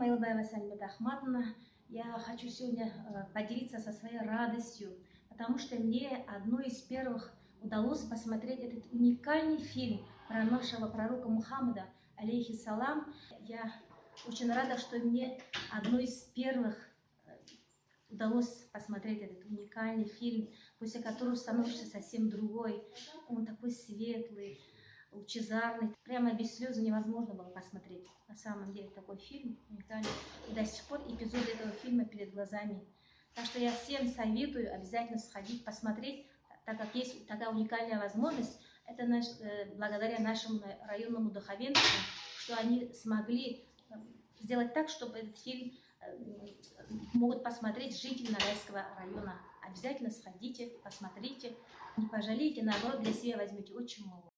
Майлбаева Сальмета Ахматовна, я хочу сегодня поделиться со своей радостью, потому что мне одной из первых удалось посмотреть этот уникальный фильм про нашего пророка Мухаммада, алейхиссалам. Я очень рада, что мне одной из первых удалось посмотреть этот уникальный фильм, после которого становишься совсем другой. Он такой светлый, лучезарный. Прямо без слез невозможно было посмотреть. На самом деле такой фильм уникальный. И до сих пор эпизоды этого фильма перед глазами. Так что я всем советую обязательно сходить, посмотреть, так как есть такая уникальная возможность. Это благодаря нашему районному духовенству, что они смогли сделать так, чтобы этот фильм могут посмотреть жители Ногайского района. Обязательно сходите, посмотрите, не пожалеете, наоборот, для себя возьмите очень много.